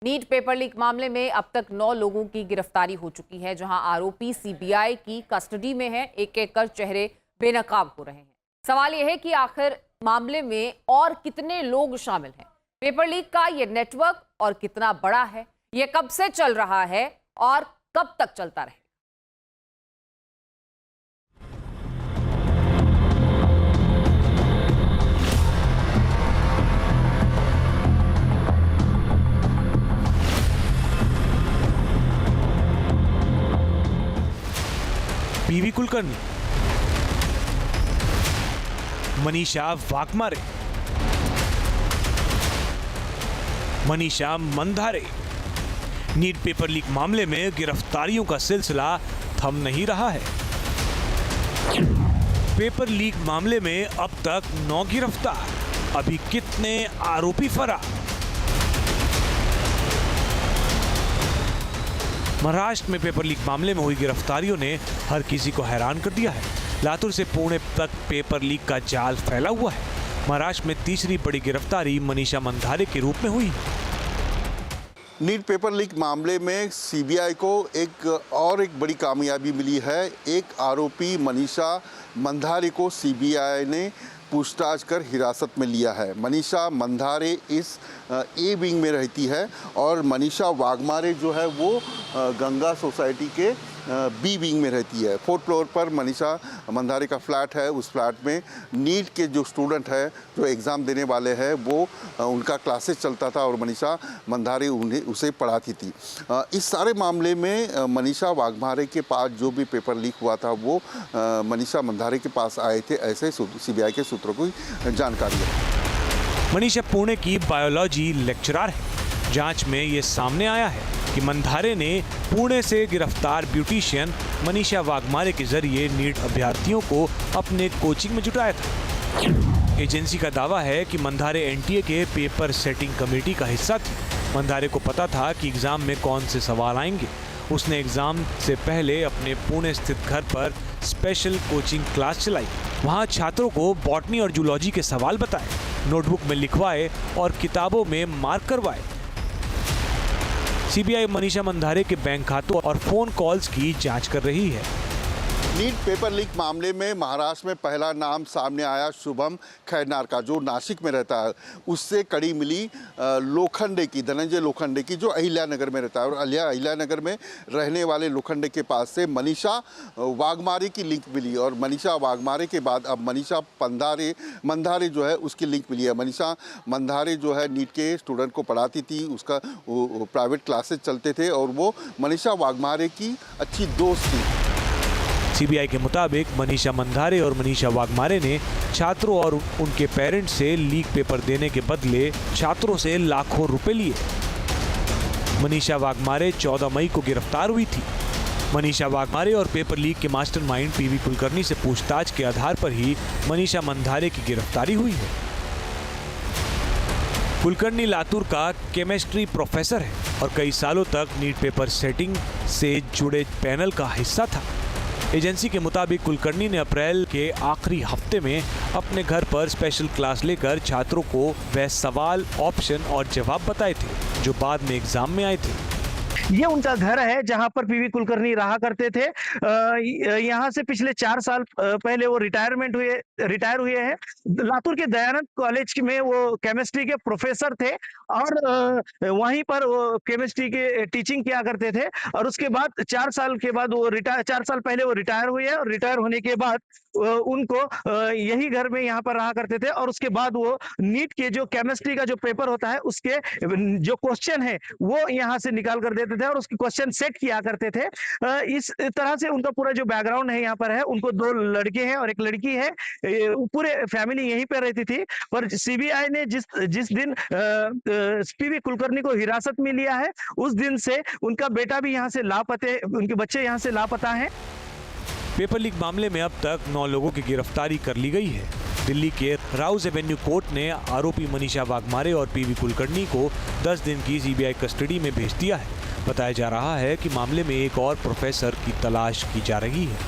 NEET paper leak मामले में अब तक 9 लोगों की गिरफ्तारी हो चुकी है, जहां आरोपी सीबीआई की कस्टडी में है। एक एक कर चेहरे बेनकाब हो रहे हैं। सवाल यह है कि आखिर मामले में और कितने लोग शामिल हैं। पेपर लीक का यह नेटवर्क और कितना बड़ा है, यह कब से चल रहा है और कब तक चलता रहे। PV Kulkarni, Manisha Waghmare, Manisha Mandhare. NEET paper leak मामले में गिरफ्तारियों का सिलसिला थम नहीं रहा है। पेपर लीक मामले में अब तक 9 गिरफ्तार, अभी कितने आरोपी फरार। महाराष्ट्र में पेपर लीक मामले में हुई गिरफ्तारियों ने हर किसी को हैरान कर दिया है। लातूर से पुणे तक पेपर लीक का जाल फैला हुआ है। महाराष्ट्र में तीसरी बड़ी गिरफ्तारी मनीषा मंधारे के रूप में हुई। नीट पेपर लीक मामले में सीबीआई को एक बड़ी कामयाबी मिली है। एक आरोपी मनीषा मंधारे को सीबीआई ने पूछताछ कर हिरासत में लिया है। मनीषा मंधारे इस ए विंग में रहती है और मनीषा वाघमारे जो है वो गंगा सोसाइटी के बी विंग में रहती है। 4th फ्लोर पर मनीषा मंधारे का फ्लैट है। उस फ्लैट में नीट के जो स्टूडेंट है, जो एग्ज़ाम देने वाले हैं, वो उनका क्लासेस चलता था और मनीषा मंधारे उसे पढ़ाती थी। इस सारे मामले में मनीषा वाघमारे के पास जो भी पेपर लीक हुआ था वो मनीषा मंधारे के पास आए थे, ऐसे सीबीआई के सूत्रों को जानकारी है। मनीषा पुणे की बायोलॉजी लेक्चरर है। जांच में ये सामने आया है कि मंधारे ने पुणे से गिरफ्तार ब्यूटिशियन मनीषा वाघमारे के जरिए नीट अभ्यर्थियों को अपने कोचिंग में जुटाया था। एजेंसी का दावा है कि मंधारे एनटीए के पेपर सेटिंग कमेटी का हिस्सा थी। मंधारे को पता था कि एग्जाम में कौन से सवाल आएंगे। उसने एग्जाम से पहले अपने पुणे स्थित घर पर स्पेशल कोचिंग क्लास चलाई। वहां छात्रों को बॉटनी और जूलॉजी के सवाल बताए, नोटबुक में लिखवाए और किताबों में मार्क करवाए। सीबीआई मनीषा मंधारे के बैंक खातों और फोन कॉल्स की जांच कर रही है। नीट पेपर लीक मामले में महाराष्ट्र में पहला नाम सामने आया शुभम खैरनार का, जो नासिक में रहता है। उससे कड़ी मिली लोखंडे की, धनंजय लोखंडे की, जो अहिल्यानगर में रहता है। और अहिल्यानगर में रहने वाले लोखंडे के पास से मनीषा वाघमारे की लिंक मिली और मनीषा वाघमारे के बाद अब मनीषा मंधारे जो है उसकी लिंक मिली है। मनीषा मंधारे जो है नीट के स्टूडेंट को पढ़ाती थी, उसका प्राइवेट क्लासेस चलते थे और वो मनीषा वाघमारे की अच्छी दोस्त थी। सीबीआई के मुताबिक मनीषा मंधारे और मनीषा वाघमारे ने छात्रों और उनके पेरेंट्स से लीक पेपर देने के बदले छात्रों से लाखों रुपए लिए। मनीषा वाघमारे 14 मई को गिरफ्तार हुई थी। मनीषा वाघमारे और पेपर लीक के मास्टरमाइंड पीवी कुलकर्णी से पूछताछ के आधार पर ही मनीषा मंधारे की गिरफ्तारी हुई है। कुलकर्णी लातूर का केमिस्ट्री प्रोफेसर है और कई सालों तक नीट पेपर सेटिंग से जुड़े पैनल का हिस्सा था। एजेंसी के मुताबिक कुलकर्णी ने अप्रैल के आखिरी हफ्ते में अपने घर पर स्पेशल क्लास लेकर छात्रों को वह सवाल, ऑप्शन और जवाब बताए थे जो बाद में एग्जाम में आए थे। ये उनका घर है जहां पर पीवी कुलकर्णी रहा करते थे। यहाँ से पिछले 4 साल पहले वो रिटायर हुए हैं। लातूर के दयानंद कॉलेज में वो केमिस्ट्री के प्रोफेसर थे और वहीं पर वो केमिस्ट्री के टीचिंग किया करते थे। और उसके बाद 4 साल पहले वो रिटायर हुए और रिटायर होने के बाद उनको यही घर में यहाँ पर रहा करते थे। और उसके बाद वो नीट के जो केमिस्ट्री का जो पेपर होता है उसके जो क्वेश्चन है वो यहाँ से निकाल कर देते थे और उसके क्वेश्चन सेट किया करते थे। इस तरह से उनका पूरा जो बैकग्राउंड है यहाँ पर है। उनको 2 लड़के हैं और 1 लड़की है। पूरे फैमिली यहीं पर रहती थी। पर सीबीआई ने जिस दिन पीवी कुलकर्णी को हिरासत में लिया है उस दिन से उनका बेटा भी यहाँ से लापता, उनके बच्चे यहाँ से लापता हैं। पेपर लीक मामले में अब तक 9 लोगों की गिरफ्तारी कर ली गई है। दिल्ली के राउज एवेन्यू कोर्ट ने आरोपी मनीषा वाघमारे और पीवी कुलकर्णी को 10 दिन की सीबीआई कस्टडी में भेज दिया है। बताया जा रहा है कि मामले में एक और प्रोफेसर की तलाश की जा रही है।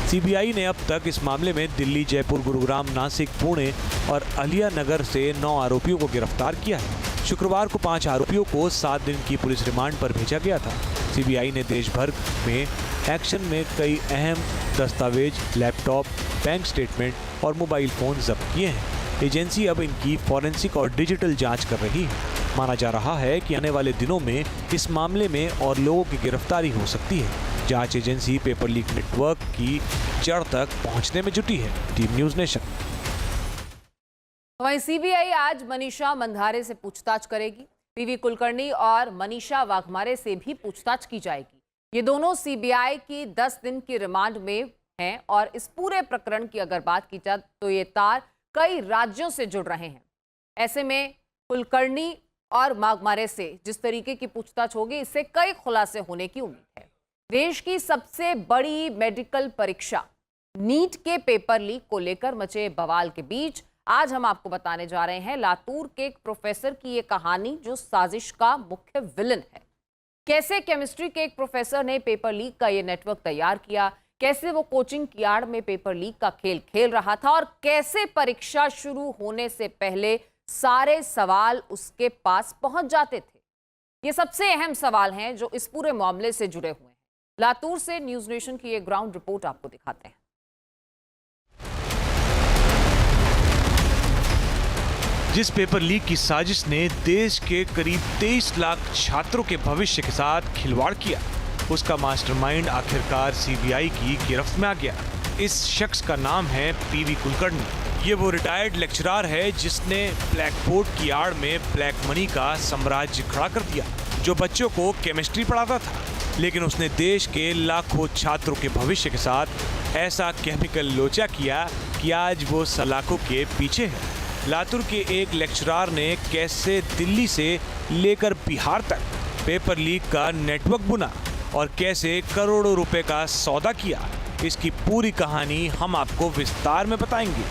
सीबीआई ने अब तक इस मामले में दिल्ली, जयपुर, गुरुग्राम, नासिक, पुणे और अहिल्यानगर से 9 आरोपियों को गिरफ्तार किया है। शुक्रवार को 5 आरोपियों को 7 दिन की पुलिस रिमांड पर भेजा गया था। सीबीआई ने देश भर में एक्शन में कई अहम दस्तावेज, लैपटॉप, बैंक स्टेटमेंट और मोबाइल फोन जब्त किए हैं। एजेंसी अब इनकी फॉरेंसिक और डिजिटल जांच कर रही है। माना जा रहा है कि आने वाले दिनों में इस मामले में और लोगों की गिरफ्तारी हो सकती है। जांच एजेंसी पेपर लीक नेटवर्क की जड़ तक पहुंचने में जुटी है। Team news nation. वहीं सीबीआई आज मनीषा मंधारे से पूछताछ करेगी। पीवी कुलकर्णी और मनीषा वाघमारे से भी पूछताछ की जाएगी। ये दोनों सीबीआई की 10 दिन की रिमांड में हैं और इस पूरे प्रकरण की अगर बात की जाए तो ये तार कई राज्यों से जुड़ रहे हैं। ऐसे में कुलकर्णी और वाघमारे से जिस तरीके की पूछताछ होगी, इससे कई खुलासे होने की उम्मीद है। देश की सबसे बड़ी मेडिकल परीक्षा नीट के पेपर लीक को लेकर मचे बवाल के बीच आज हम आपको बताने जा रहे हैं लातूर के एक प्रोफेसर की ये कहानी जो साजिश का मुख्य विलन है। कैसे केमिस्ट्री के एक प्रोफेसर ने पेपर लीक का ये नेटवर्क तैयार किया, कैसे वो कोचिंग की आड़ में पेपर लीक का खेल खेल रहा था और कैसे परीक्षा शुरू होने से पहले सारे सवाल उसके पास पहुंच जाते थे। ये सबसे अहम सवाल हैं जो इस पूरे मामले से जुड़े हुए हैं। लातूर से न्यूज़ नेशन की एक ग्राउंड रिपोर्ट आपको दिखाते हैं। जिस पेपर लीक की साजिश ने देश के करीब 23 लाख छात्रों के भविष्य के साथ खिलवाड़ किया, उसका मास्टरमाइंड आखिरकार सीबीआई की गिरफ्त में आ गया। इस शख्स का नाम है पीवी कुलकर्णी। ये वो रिटायर्ड लेक्चरर है जिसने ब्लैक बोर्ड की आड़ में ब्लैक मनी का साम्राज्य खड़ा कर दिया, जो बच्चों को केमिस्ट्री पढ़ाता था। लेकिन उसने देश के लाखों छात्रों के भविष्य के साथ ऐसा केमिकल लोचा किया कि आज वो सलाखों के पीछे है। लातूर के एक लेक्चरर ने कैसे दिल्ली से लेकर बिहार तक पेपर लीक का नेटवर्क बुना और कैसे करोड़ों रुपए का सौदा किया, इसकी पूरी कहानी हम आपको विस्तार में बताएंगे।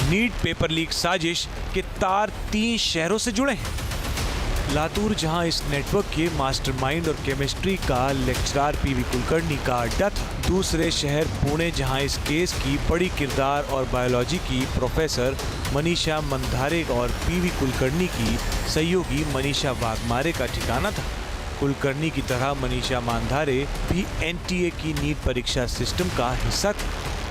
नीट पेपर लीक साजिश के तार 3 शहरों से जुड़े हैं। लातूर, जहां इस नेटवर्क के मास्टरमाइंड और केमिस्ट्री का लेक्चरर पीवी कुलकर्णी का अड्डा था। दूसरे शहर पुणे, जहां इस केस की बड़ी किरदार और बायोलॉजी की प्रोफेसर मनीषा मंधारे और पीवी कुलकर्णी की सहयोगी मनीषा वाघमारे का ठिकाना था। कुलकर्णी की तरह मनीषा मंधारे भी एनटीए की नीट परीक्षा सिस्टम का हिस्सा थी,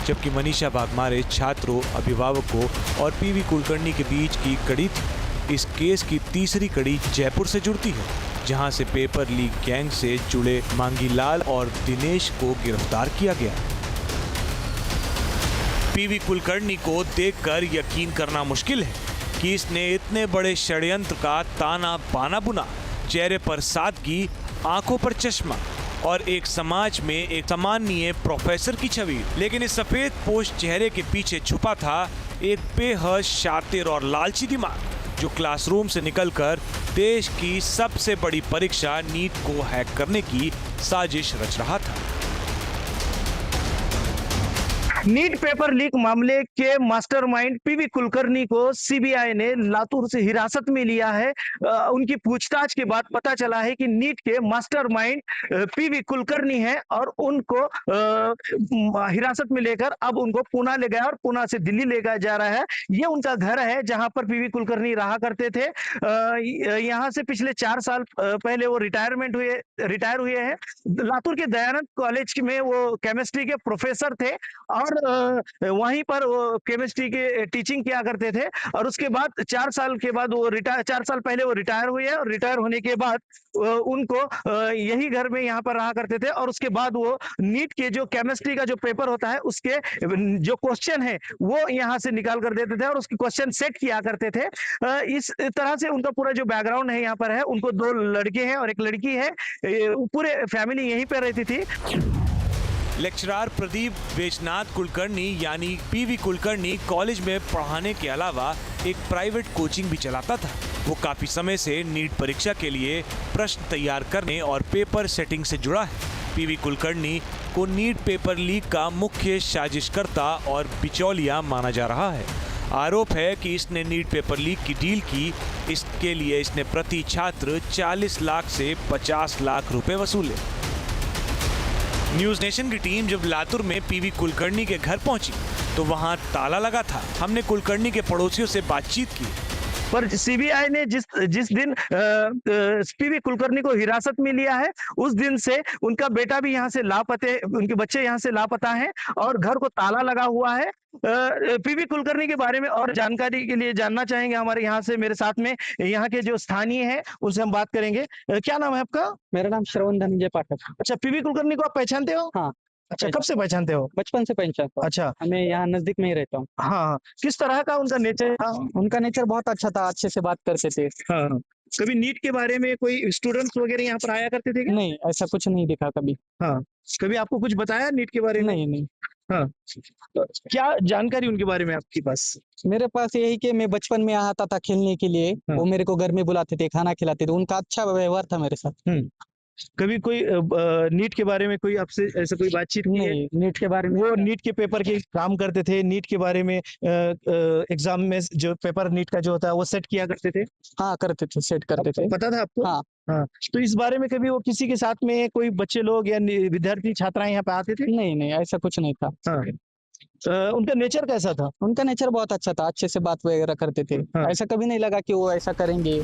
जबकि मनीषा वाघमारे छात्रों, अभिभावकों और पीवी कुलकर्णी के बीच की कड़ी थी। इस केस की तीसरी कड़ी जयपुर से जुड़ती है, जहां से पेपर लीक गैंग से जुड़े मांगीलाल और दिनेश को गिरफ्तार किया गया। पीवी कुलकर्णी को देखकर यकीन करना मुश्किल है कि इसने इतने बड़े षड्यंत्र का ताना बाना बुना। चेहरे पर सादगी, आंखों पर चश्मा और एक समाज में एक सामान्य प्रोफेसर की छवि, लेकिन इस सफेद पोश चेहरे के पीछे छुपा था एक बेहद शातिर और लालची दिमाग, जो क्लासरूम से निकलकर देश की सबसे बड़ी परीक्षा नीट को हैक करने की साजिश रच रहा था। नीट पेपर लीक मामले के मास्टरमाइंड पीवी कुलकर्णी को सीबीआई ने लातूर से हिरासत में लिया है। उनकी पूछताछ के बाद पता चला है कि नीट के मास्टरमाइंड पीवी कुलकर्णी है और उनको हिरासत में लेकर अब उनको पुणे ले गया और पुणे से दिल्ली ले जा रहा है। ये उनका घर है जहां पर पीवी कुलकर्णी रहा करते थे। यहाँ से पिछले 4 साल पहले वो रिटायर हुए हैं। लातूर के दयानंद कॉलेज में वो केमिस्ट्री के प्रोफेसर थे और वहीं पर वो केमिस्ट्री की टीचिंग किया करते थे। और उसके बाद 4 साल के बाद वो 4 साल पहले वो रिटायर हुए और रिटायर होने के बाद उनको यही घर में यहाँ पर रहा करते थे। और उसके बाद वो नीट के जो केमिस्ट्री का जो पेपर होता है उसके जो क्वेश्चन है वो यहाँ से निकाल कर देते थे और उसके क्वेश्चन सेट किया करते थे। इस तरह से उनका पूरा जो बैकग्राउंड है यहाँ पर है। उनको 2 लड़के हैं और 1 लड़की है। पूरे फैमिली यहीं पर रहती थी। लेक्चरर प्रदीप बैजनाथ कुलकर्णी यानी पीवी कुलकर्णी कॉलेज में पढ़ाने के अलावा एक प्राइवेट कोचिंग भी चलाता था। वो काफी समय से नीट परीक्षा के लिए प्रश्न तैयार करने और पेपर सेटिंग से जुड़ा है। पीवी कुलकर्णी को नीट पेपर लीक का मुख्य साजिशकर्ता और बिचौलिया माना जा रहा है। आरोप है कि इसने नीट पेपर लीक की डील की। इसके लिए इसने प्रति छात्र 40 लाख से 50 लाख रुपए वसूले। न्यूज़ नेशन की टीम जब लातूर में पीवी कुलकर्णी के घर पहुंची तो वहां ताला लगा था। हमने कुलकर्णी के पड़ोसियों से बातचीत की। पर सीबीआई ने जिस दिन पीवी कुलकर्णी को हिरासत में लिया है, उस दिन से उनका बेटा भी यहाँ से लापते, उनके बच्चे यहाँ से लापता हैं और घर को ताला लगा हुआ है। पीवी कुलकर्णी के बारे में और जानकारी के लिए जानना चाहेंगे हमारे यहाँ से, मेरे साथ में यहाँ के जो स्थानीय हैं उनसे हम बात करेंगे। क्या नाम है आपका? मेरा नाम श्रवण धनंजय पाठक। अच्छा, पीवी कुलकर्णी को आप पहचानते हो? हाँ। अच्छा, कब से पहचानते हो? बचपन से पहचानता हूँ। अच्छा, मैं यहाँ नजदीक में ही रहता हूँ। हाँ। किस तरह का उनका नेचर था? उनका नेचर बहुत अच्छा था, अच्छे से बात करते थे। हाँ। कभी नीट के बारे में कोई स्टूडेंट्स वगैरह यहाँ पर आया करते थे क्या? नहीं, ऐसा कुछ नहीं दिखा कभी। हाँ। कभी आपको कुछ बताया नीट के बारे में? नहीं। हाँ। तो क्या जानकारी उनके बारे में आपके पास? मेरे पास यही कि मैं बचपन में आता था खेलने के लिए, हाँ। वो मेरे को घर में बुलाते थे, खाना खिलाते थे, उनका अच्छा व्यवहार था मेरे साथ। कभी कोई नीट के बारे में कोई आपसे ऐसा कोई बातचीत की है? नहीं, नीट के बारे में वो नीट के पेपर के काम करते थे, नीट के बारे में एग्जाम में जो पेपर नीट का जो होता है वो सेट किया करते थे? हाँ, करते थे, सेट करते थे। पता था आपको? हाँ। हाँ। तो इस बारे में कभी वो किसी के साथ में कोई बच्चे लोग या विद्यार्थी छात्राएं यहाँ पे आते थे? नहीं, ऐसा कुछ नहीं था। हाँ। उनका नेचर कैसा था? उनका नेचर बहुत अच्छा था, अच्छे से बात वगैरह करते थे। हाँ। ऐसा कभी नहीं लगा कि वो ऐसा करेंगे।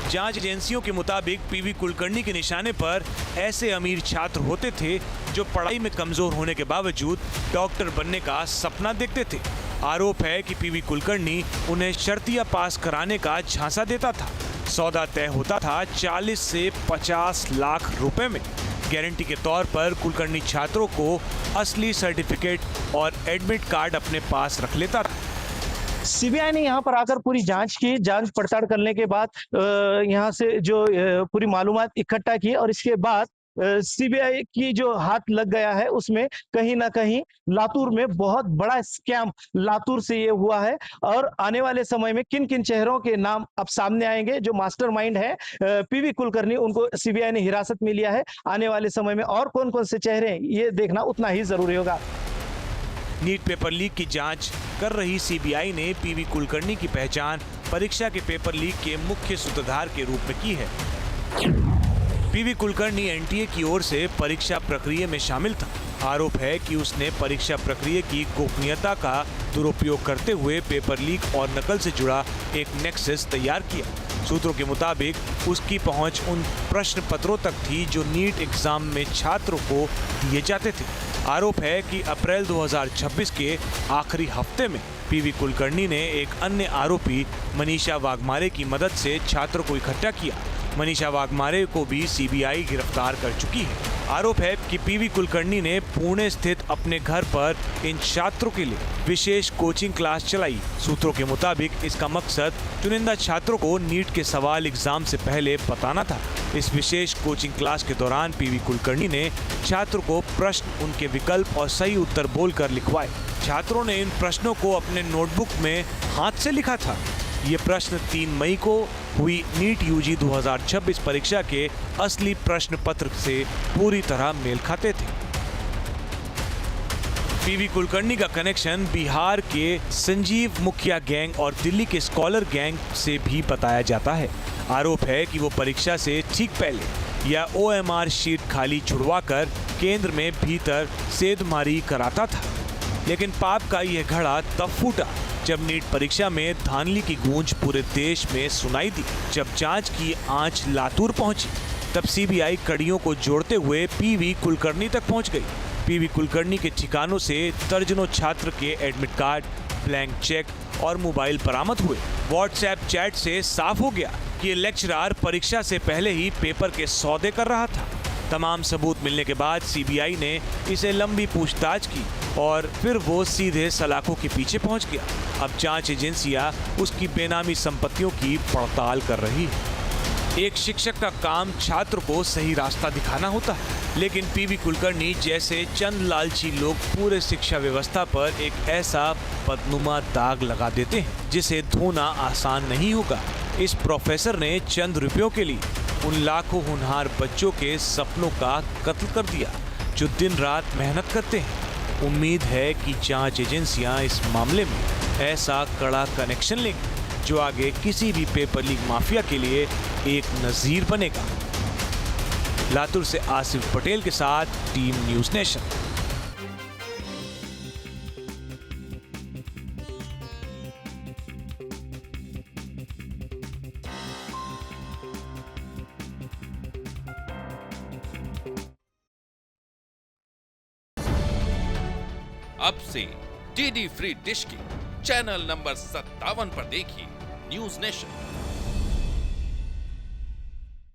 जांच एजेंसियों के मुताबिक पीवी कुलकर्णी के निशाने पर ऐसे अमीर छात्र होते थे जो पढ़ाई में कमजोर होने के बावजूद डॉक्टर बनने का सपना देखते थे। आरोप है कि पीवी कुलकर्णी उन्हें शर्तिया पास कराने का झांसा देता था। सौदा तय होता था 40 से 50 लाख रुपए में। गारंटी के तौर पर कुलकर्णी छात्रों को असली सर्टिफिकेट और एडमिट कार्ड अपने पास रख लेता था। सीबीआई ने यहाँ पर आकर पूरी जांच की, जांच पड़ताल करने के बाद यहाँ से जो पूरी मालूमात इकट्ठा की और इसके बाद सीबीआई की जो हाथ लग गया है उसमें कहीं ना कहीं लातूर में बहुत बड़ा स्कैम लातूर से ये हुआ है। और आने वाले समय में किन किन चेहरों के नाम अब सामने आएंगे, जो मास्टरमाइंड है पीवी कुलकर्णी, उनको सीबीआई ने हिरासत में लिया है। आने वाले समय में और कौन कौन से चेहरे हैं ये देखना उतना ही जरूरी होगा। नीट पेपर लीक की जांच कर रही सीबीआई ने पीवी कुलकर्णी की पहचान परीक्षा के पेपर लीक के मुख्य सूत्रधार के रूप में की है। पीवी कुलकर्णी एनटीए की ओर से परीक्षा प्रक्रिया में शामिल था। आरोप है कि उसने परीक्षा प्रक्रिया की गोपनीयता का दुरुपयोग करते हुए पेपर लीक और नकल से जुड़ा एक नेक्सस तैयार किया। सूत्रों के मुताबिक उसकी पहुंच उन प्रश्न पत्रों तक थी जो नीट एग्जाम में छात्रों को दिए जाते थे। आरोप है कि अप्रैल 2026 के आखिरी हफ्ते में पीवी कुलकर्णी ने एक अन्य आरोपी मनीषा वाघमारे की मदद से छात्रों को इकट्ठा किया। मनीषा वाघमारे को भी सीबीआई गिरफ्तार कर चुकी है। आरोप है कि पीवी कुलकर्णी ने पुणे स्थित अपने घर पर इन छात्रों के लिए विशेष कोचिंग क्लास चलाई। सूत्रों के मुताबिक इसका मकसद चुनिंदा छात्रों को नीट के सवाल एग्जाम से पहले बताना था। इस विशेष कोचिंग क्लास के दौरान पीवी कुलकर्णी ने छात्रों को प्रश्न, उनके विकल्प और सही उत्तर बोलकर लिखवाए। छात्रों ने इन प्रश्नों को अपने नोटबुक में हाथ से लिखा था। ये प्रश्न 3 मई को हुई नीट यूजी 2026 परीक्षा के असली प्रश्न पत्र से पूरी तरह मेल खाते थे। पीवी कुलकर्णी का कनेक्शन बिहार के संजीव मुखिया गैंग और दिल्ली के स्कॉलर गैंग से भी बताया जाता है। आरोप है कि वो परीक्षा से ठीक पहले या ओएमआर शीट खाली छुड़वाकर केंद्र में भीतर सेंधमारी कराता था। लेकिन पाप का यह घड़ा तब फूटा जब नीट परीक्षा में धांधली की गूंज पूरे देश में सुनाई दी। जब जांच की आंच लातूर पहुंची, तब सीबीआई कड़ियों को जोड़ते हुए पीवी कुलकर्णी तक पहुंच गई। पीवी कुलकर्णी के ठिकानों से दर्जनों छात्र के एडमिट कार्ड, ब्लैंक चेक और मोबाइल बरामद हुए। व्हाट्सएप चैट से साफ हो गया कि ये लेक्चरर परीक्षा से पहले ही पेपर के सौदे कर रहा था। तमाम सबूत मिलने के बाद सीबीआई ने इसे लंबी पूछताछ की और फिर वो सीधे सलाखों के पीछे पहुंच गया। अब जांच एजेंसियां उसकी बेनामी संपत्तियों की पड़ताल कर रही है। एक शिक्षक का काम छात्र को सही रास्ता दिखाना होता है, लेकिन पीवी कुलकर्णी जैसे चंद लालची लोग पूरे शिक्षा व्यवस्था पर एक ऐसा बदनुमा दाग लगा देते हैं जिसे धोना आसान नहीं होगा। इस प्रोफेसर ने चंद रुपयों के लिए उन लाखों होनहार बच्चों के सपनों का कत्ल कर दिया जो दिन रात मेहनत करते हैं। उम्मीद है कि जांच एजेंसियां इस मामले में ऐसा कड़ा कनेक्शन लेंगी जो आगे किसी भी पेपर लीक माफिया के लिए एक नजीर बनेगा। लातूर से आसिफ पटेल के साथ टीम न्यूज़ नेशन। अब से डीडी फ्री डिश के चैनल नंबर 57 पर देखिए न्यूज नेशन।